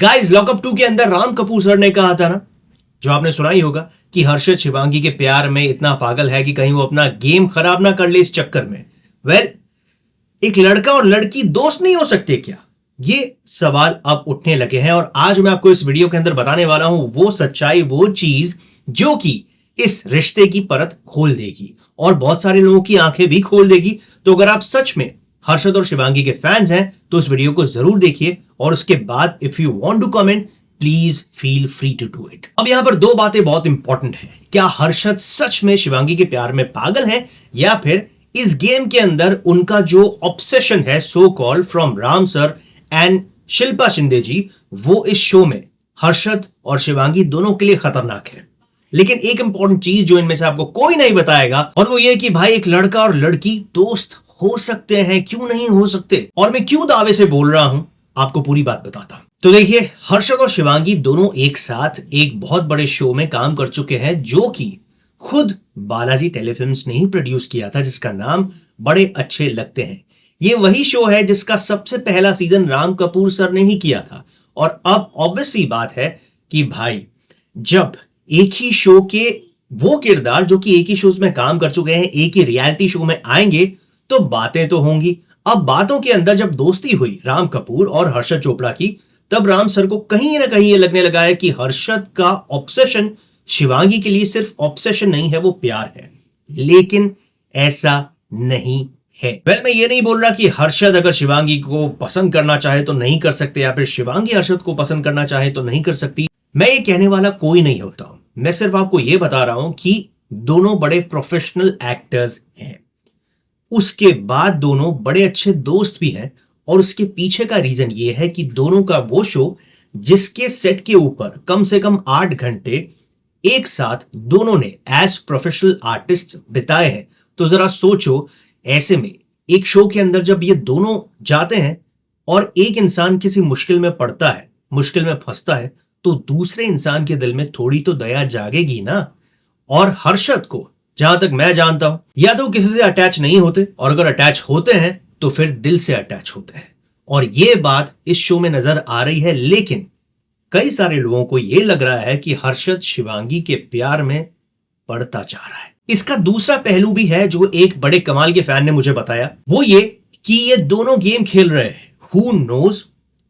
Guys, lockup 2 के अंदर Ram Kapoor sir ने कहा था ना, जो आपने सुना ही होगा, कि हर्षद शिवांगी के प्यार में इतना पागल है कि कहीं वो अपना गेम खराब ना कर ले इस चक्कर में। एक लड़का और लड़की दोस्त नहीं हो सकते क्या? ये सवाल अब उठने लगे हैं और आज मैं आपको इस वीडियो के अंदर बताने वाला हूं वो सच्चाई, वो चीज जो कि इस रिश्ते की परत खोल देगी और बहुत सारे लोगों की आंखें भी खोल देगी। तो अगर आप सच में हर्षद और शिवांगी के फैंस हैं तो इस वीडियो को जरूर देखिए और उसके बाद if you want to comment please feel free to do it. अब यहां पर दो बातें बहुत इंपॉर्टेंट हैं। क्या हर्षद सच में शिवांगी के प्यार में पागल है या फिर इस गेम के अंदर उनका जो ऑब्सेशन है so called from Ram sir and Shilpa Shinde ji, वो इस शो में हर्षद और शिवांगी दोनों के लिए खतरनाक है। लेकिन एक इंपॉर्टेंट चीज जो इनमें से आपको कोई नहीं बताएगा और वो ये कि भाई एक लड़का और लड़की दोस्त हो सकते हैं, क्यों नहीं हो सकते, और मैं क्यों दावे से बोल रहा हूं आपको पूरी बात बताता हूं। तो देखिए, हर्षद और शिवांगी दोनों एक साथ एक बहुत बड़े शो में काम कर चुके हैं जो कि खुद बालाजी टेलीफिल्म्स ने ही प्रोड्यूस किया था, जिसका नाम बड़े अच्छे लगते हैं। ये वही शो है जिसका सबसे पहला सीजन राम कपूर सर ने ही किया था। और अब ऑब्वियसली बात है कि भाई जब एक ही शो के वो किरदार जो कि एक ही शोज में काम कर चुके हैं एक ही रियलिटी शो में आएंगे तो बातें तो होंगी। अब बातों के अंदर जब दोस्ती हुई राम कपूर और हर्षद चोपड़ा की, तब राम सर को कहीं ना कहीं ये लगने लगा है कि हर्षद का ऑब्सेशन शिवांगी के लिए सिर्फ ऑब्सेशन नहीं है, वो प्यार है। लेकिन ऐसा नहीं है। मैं ये नहीं बोल रहा कि हर्षद अगर शिवांगी को पसंद करना चाहे तो नहीं कर सकते या फिर शिवांगी हर्षद को पसंद करना चाहे तो नहीं कर सकती। मैं ये कहने वाला कोई नहीं होता हूं। मैं सिर्फ आपको ये बता रहा हूं कि दोनों बड़े प्रोफेशनल एक्टर्स हैं, उसके बाद दोनों बड़े अच्छे दोस्त भी हैं और उसके पीछे का रीजन ये है कि दोनों का वो शो जिसके सेट के ऊपर कम से कम 8 घंटे एक साथ दोनों ने एज प्रोफेशनल आर्टिस्ट बिताए हैं। तो जरा सोचो, ऐसे में एक शो के अंदर जब ये दोनों जाते हैं और एक इंसान किसी मुश्किल में पड़ता है, मुश्किल में फंसता है, तो दूसरे इंसान के दिल में थोड़ी तो दया जागेगी ना। और हर्षद को जहां तक मैं जानता हूं, या तो किसी से अटैच नहीं होते और अगर अटैच होते हैं तो फिर दिल से अटैच होते हैं। और ये बात इस शो में नजर आ रही है। लेकिन कई सारे लोगों को यह लग रहा है कि हर्षद शिवांगी के प्यार में पड़ता जा रहा है। इसका दूसरा पहलू भी है जो एक बड़े कमाल के फैन ने मुझे बताया, वो ये कि ये दोनों गेम खेल रहे हैं। हु नोज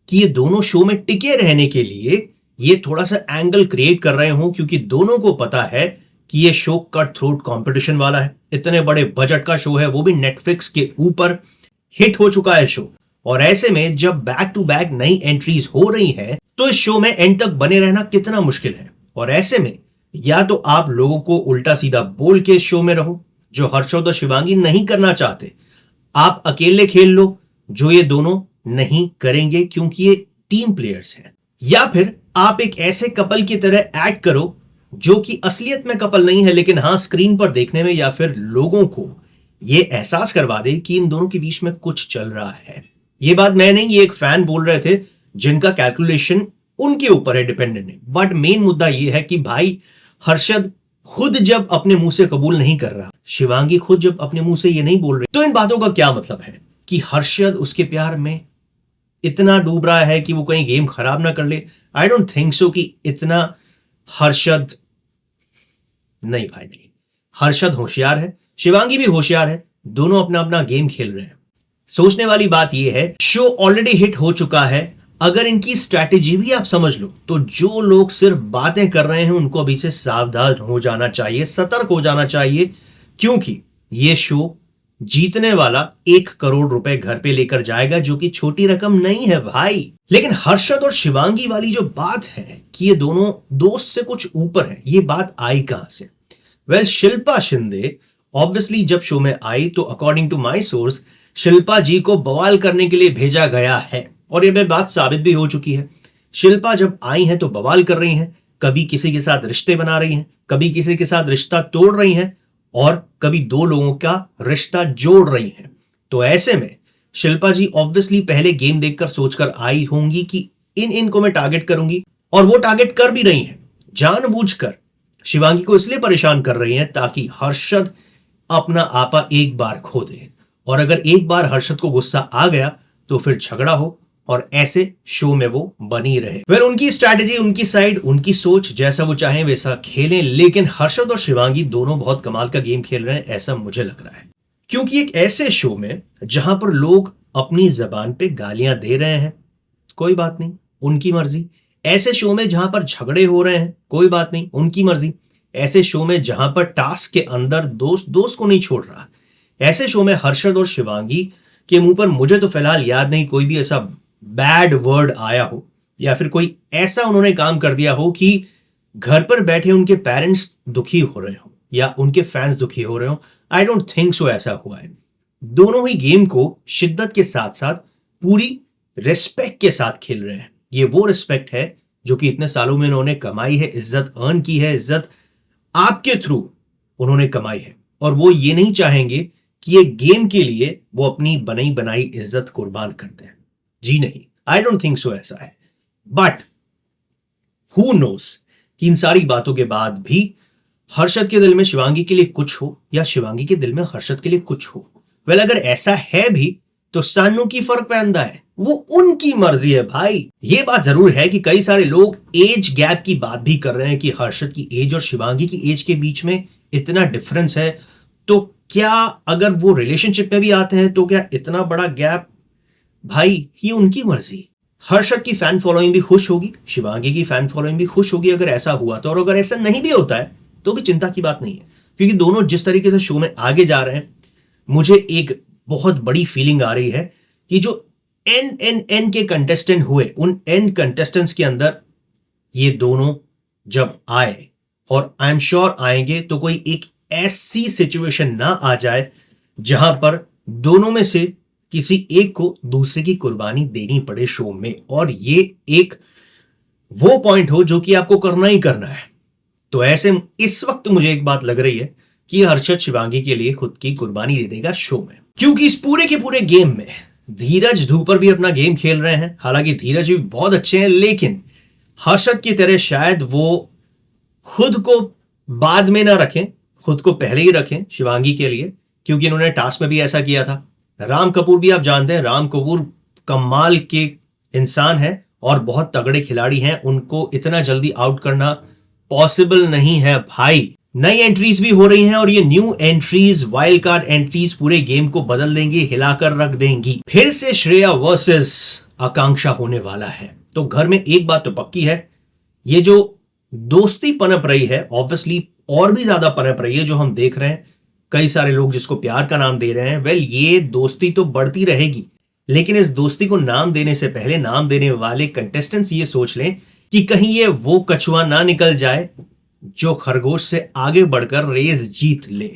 कि ये दोनों शो में टिके रहने के लिए ये थोड़ा सा एंगल क्रिएट कर रहे हो, क्योंकि दोनों को पता है कि ये शो कट थ्रोट कंपटीशन वाला है। इतने बड़े बजट का शो है, वो भी नेटफ्लिक्स के ऊपर हिट हो चुका है शो। और ऐसे में जब बैक टू बैक नई एंट्रीज हो रही हैं तो इस शो में एंड तक बने रहना कितना मुश्किल है। और ऐसे में या तो आप लोगों को उल्टा सीधा बोल के शो में रहो, जो हर्षद और शिवांगी नहीं करना चाहते। आप अकेले खेल लो, जो ये दोनों नहीं करेंगे क्योंकि ये टीम प्लेयर्स हैं। या फिर आप एक ऐसे कपल की तरह एक्ट करो जो कि असलियत में कपल नहीं है, लेकिन हाँ स्क्रीन पर देखने में या फिर लोगों को ये एहसास करवा दे कि इन दोनों के बीच में कुछ चल रहा है। ये बात मैं नहीं, ये एक फैन बोल रहे थे जिनका कैलकुलेशन उनके ऊपर है, डिपेंडेंट है। बट मेन मुद्दा ये है कि भाई हर्षद खुद जब अपने मुंह से कबूल नहीं कर रहा, शिवांगी खुद जब अपने मुंह से ये नहीं बोल रही, तो इन बातों का क्या मतलब है कि हर्षद उसके प्यार में इतना डूब रहा है कि वो कहीं गेम खराब ना कर ले? आई डोंट थिंक सो कि इतना हर्षद नहीं, भाई नहीं। हर्षद होशियार है, शिवांगी भी होशियार है, दोनों अपना अपना गेम खेल रहे हैं। सोचने वाली बात यह है, शो ऑलरेडी हिट हो चुका है। अगर इनकी स्ट्रैटेजी भी आप समझ लो तो जो लोग सिर्फ बातें कर रहे हैं उनको अभी से सावधान हो जाना चाहिए, सतर्क हो जाना चाहिए, क्योंकि यह शो जीतने वाला 1 करोड़ रुपए घर पे लेकर जाएगा, जो कि छोटी रकम नहीं है भाई। लेकिन हर्षद और शिवांगी वाली जो बात है कि ये दोनों दोस्त से कुछ ऊपर है, ये बात आई कहां से? शिल्पा शिंदे ऑब्वियसली जब शो में आई तो according to my source Shilpa ji को बवाल करने के लिए भेजा गया है और ये बात साबित भी हो चुकी है। शिल्पा जब आई हैं तो बवाल कर रही हैं, कभी किसी के साथ रिश्ते बना रही हैं, कभी किसी के साथ रिश्ता तोड़ रही हैं और कभी 2 लोगों का रिश्ता जोड़ रही हैं। तो ऐसे में शिल्पा जी ऑब्वियसली पहले गेम देखकर सोचकर आई होंगी कि इनको मैं टारगेट करूंगी, और वो टारगेट कर भी रही हैं। जानबूझकर शिवांगी को इसलिए परेशान कर रही हैं ताकि हर्षद अपना आपा एक बार खो दे, और अगर एक बार हर्षद को गुस्सा आ गया तो फिर झगड़ा हो और ऐसे शो में वो बनी रहे। वेल उनकी स्ट्रैटेजी, उनकी साइड, उनकी सोच, जैसा वो चाहें वैसा खेलें, लेकिन हर्षद और शिवांगी दोनों बहुत कमाल का गेम खेल रहे हैं, ऐसा मुझे लग रहा है। क्योंकि एक ऐसे शो में जहां पर लोग अपनी जबान पे गालियां दे रहे हैं, कोई बात नहीं, उनकी मर्जी। ऐसे शो में जहां पर झगड़े हो रहे हैं, कोई बात नहीं, उनकी मर्जी। ऐसे शो में जहां पर टास्क के अंदर दोस्त दोस्त को नहीं छोड़ रहा, ऐसे शो में हर्षद और शिवांगी के मुंह पर मुझे तो फिलहाल याद नहीं कोई भी ऐसा बैड वर्ड आया हो या फिर कोई ऐसा उन्होंने काम कर दिया हो कि घर पर बैठे उनके पेरेंट्स दुखी हो रहे हो या उनके फैंस दुखी हो रहे हो। आई डोंट थिंक सो ऐसा हुआ है। दोनों ही गेम को शिद्दत के साथ साथ पूरी रिस्पेक्ट के साथ खेल रहे हैं। ये वो रिस्पेक्ट है जो कि इतने सालों में उन्होंने कमाई है, इज्जत अर्न की है, इज्जत आपके थ्रू उन्होंने कमाई है, और वो ये नहीं चाहेंगे कि ये गेम के लिए वो अपनी बनाई बनाई इज्जत कुर्बान करते हैं। जी नहीं, आई डोंट थिंक सो ऐसा है। बट हु नोस कि इन सारी बातों के बाद भी हर्षद के दिल में शिवांगी के लिए कुछ हो या शिवांगी के दिल में हर्षद के लिए कुछ हो। वेल अगर ऐसा है भी तो सानू की फर्क पैदा है, वो उनकी मर्जी है भाई। ये बात जरूर है कि कई सारे लोग एज गैप की बात भी कर रहे हैं कि हर्षद की एज और शिवांगी की एज के बीच में इतना डिफरेंस है, तो क्या अगर वो रिलेशनशिप में भी आते हैं तो क्या इतना बड़ा गैप? भाई ये उनकी मर्जी। हर्षद की फैन फॉलोइंग भी खुश होगी, शिवांगी की फैन फॉलोइंग भी खुश होगी अगर ऐसा हुआ तो। और अगर ऐसा नहीं भी होता है तो भी चिंता की बात नहीं है, क्योंकि दोनों जिस तरीके से शो में आगे जा रहे हैं, मुझे एक बहुत बड़ी फीलिंग आ रही है कि जो एन के कंटेस्टेंट हुए, उन एन कंटेस्टेंट्स के अंदर ये दोनों जब आए, और आई एम श्योर आएंगे, तो कोई एक ऐसी सिचुएशन ना आ जाए जहां पर दोनों में से किसी एक को दूसरे की कुर्बानी देनी पड़े शो में, और ये एक वो पॉइंट हो जो कि आपको करना ही करना है। तो ऐसे इस वक्त मुझे एक बात लग रही है कि हर्षद शिवांगी के लिए खुद की कुर्बानी दे देगा शो में, क्योंकि इस पूरे के पूरे गेम में धीरज धूपर भी अपना गेम खेल रहे हैं। हालांकि धीरज भी बहुत अच्छे हैं, लेकिन हर्षद की तरह शायद वो खुद को बाद में ना रखें, खुद को पहले ही रखें शिवांगी के लिए, क्योंकि इन्होंने टास्क में भी ऐसा किया था। राम कपूर भी आप जानते हैं, राम कपूर कमाल के इंसान है और बहुत तगड़े खिलाड़ी हैं, उनको इतना जल्दी आउट करना पॉसिबल नहीं है भाई। नई एंट्रीज भी हो रही हैं और ये new entries, wild card entries पूरे गेम को बदल देंगी, हिलाकर रख देंगी। फिर से श्रेया वर्सेस आकांक्षा होने वाला है। तो घर में एक बात तो पक्की है, ये जो दोस्ती पनप रही है ऑब्वियसली और भी ज्यादा पनप रही है, जो हम देख रहे हैं कई सारे लोग जिसको प्यार का नाम दे रहे हैं। वेल ये दोस्ती तो बढ़ती रहेगी, लेकिन इस दोस्ती को नाम देने से पहले नाम देने वाले कंटेस्टेंट्स ये सोच लें कि कहीं ये वो कछुआ ना निकल जाए जो खरगोश से आगे बढ़कर रेस जीत ले,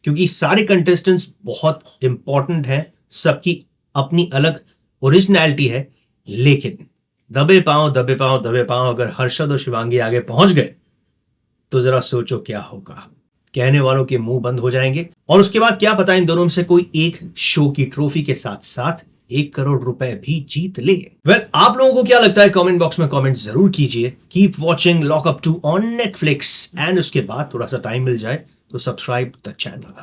क्योंकि सारे कंटेस्टेंट्स बहुत इंपॉर्टेंट हैं, सबकी अपनी अलग ओरिजिनलिटी है। लेकिन दबे पांव दबे पांव दबे पांव अगर हर्षद और शिवांगी आगे पहुंच गए तो जरा सोचो क्या होगा। कहने वालों के मुंह बंद हो जाएंगे, और उसके बाद क्या पता इन दोनों में से कोई एक शो की ट्रॉफी के साथ साथ 1 करोड़ रुपए भी जीत ले। वेल आप लोगों को क्या लगता है कमेंट बॉक्स में कमेंट जरूर कीजिए। Keep watching lockup 2 on Netflix, and उसके बाद थोड़ा सा टाइम मिल जाए तो सब्सक्राइब द चैनल।